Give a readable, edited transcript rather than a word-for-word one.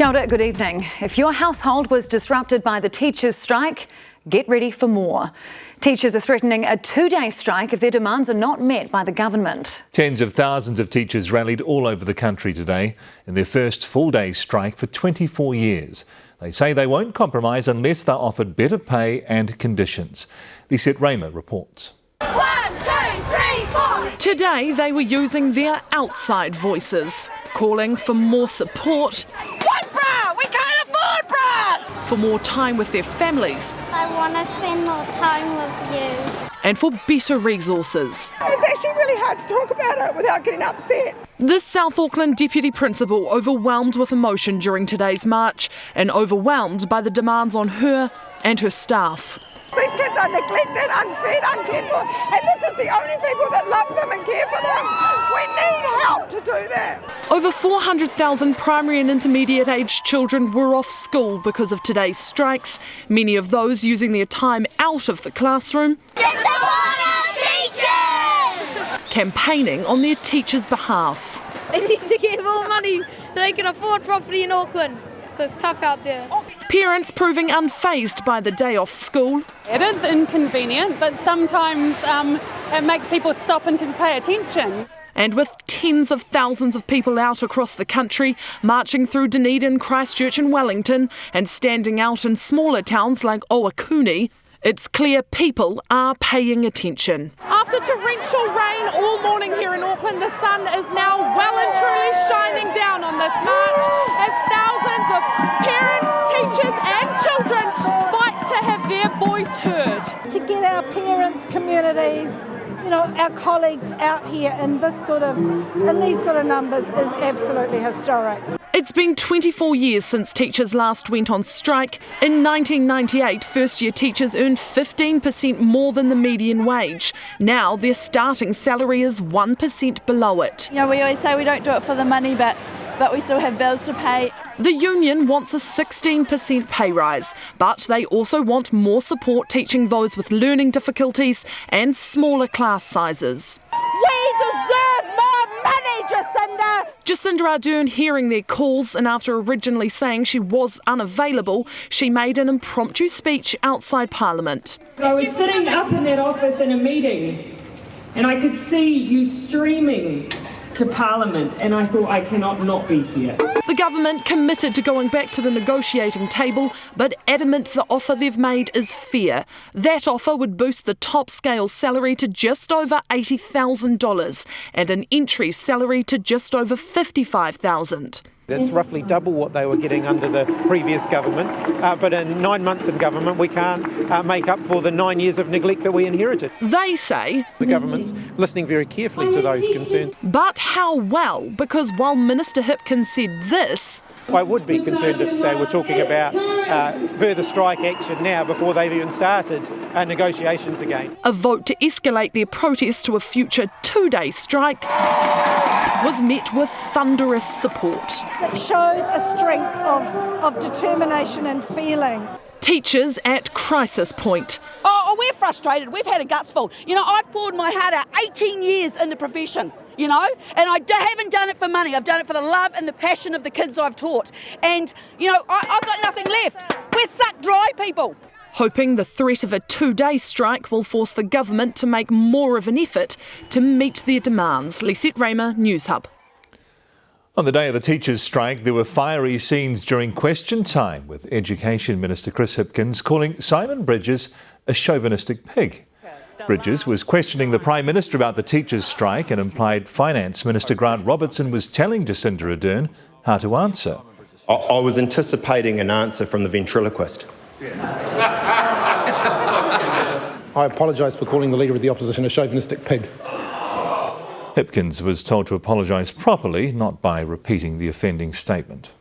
Kia ora, good evening. If your household was disrupted by the teachers' strike, get ready for more. Teachers are threatening a 2-day strike if their demands are not met by the government. Tens of thousands of teachers rallied all over the country today in their first full-day strike for 24 years. They say they won't compromise unless they're offered better pay and conditions. Lisette Raymer reports. 1, 2, 3, 4. Today they were using their outside voices, calling for more support. What bra? We can't afford bras! For more time with their families. I want to spend more time with you. And for better resources. It's actually really hard to talk about it without getting upset. This South Auckland Deputy Principal overwhelmed with emotion during today's march and overwhelmed by the demands on her and her staff. These kids are neglected, unfed, uncared for, and this is the only people that love them and care for them. We need help to do that. Over 400,000 primary and intermediate aged children were off school because of today's strikes, many of those using their time out of the classroom, To support our teachers! campaigning on their teachers' behalf. They need to get more money so they can afford property in Auckland, because it's tough out there. Parents proving unfazed by the day off school. It is inconvenient, but sometimes it makes people stop and to pay attention. And with tens of thousands of people out across the country, marching through Dunedin, Christchurch and Wellington, and standing out in smaller towns like Owakuni, it's clear people are paying attention. After torrential rain all morning here in Auckland, the sun is now well and truly shining down on this march as thousands of parents, teachers and children fight to have their voice heard. To get our parents, communities, our colleagues out here in these sort of numbers is absolutely historic. It's been 24 years since teachers last went on strike. In 1998, first-year teachers earned 15% more than the median wage. Now their starting salary is 1% below it. We always say we don't do it for the money, but we still have bills to pay. The union wants a 16% pay rise, but they also want more support teaching those with learning difficulties and smaller class sizes. We deserve more money, Jacinda! Jacinda Ardern hearing their calls, and after originally saying she was unavailable, she made an impromptu speech outside Parliament. I was sitting up in that office in a meeting and I could see you streaming to Parliament, and I thought, I cannot not be here. The government committed to going back to the negotiating table, but adamant the offer they've made is fair. That offer would boost the top scale salary to just over $80,000 and an entry salary to just over $55,000. It's roughly double what they were getting under the previous government, but in 9 months in government we can't make up for the 9 years of neglect that we inherited. They say the government's listening very carefully to those concerns. But how well? Because while Minister Hipkins said this, I would be concerned if they were talking about further strike action now before they've even started negotiations again. A vote to escalate their protest to a future 2-day strike was met with thunderous support. It shows a strength of determination and feeling. Teachers at crisis point. Oh, we're frustrated. We've had a guts full. I've poured my heart out 18 years in the profession, and I haven't done it for money. I've done it for the love and the passion of the kids I've taught. And, I've got nothing left. We're sucked dry, people. Hoping the threat of a 2-day strike will force the government to make more of an effort to meet their demands. Lisette Raymer, Newshub. On the day of the teachers' strike, there were fiery scenes during question time, with Education Minister Chris Hipkins calling Simon Bridges a chauvinistic pig. Bridges was questioning the Prime Minister about the teachers' strike and implied Finance Minister Grant Robertson was telling Jacinda Ardern how to answer. I was anticipating an answer from the ventriloquist. I apologise for calling the Leader of the Opposition a chauvinistic pig. Hipkins was told to apologise properly, not by repeating the offending statement.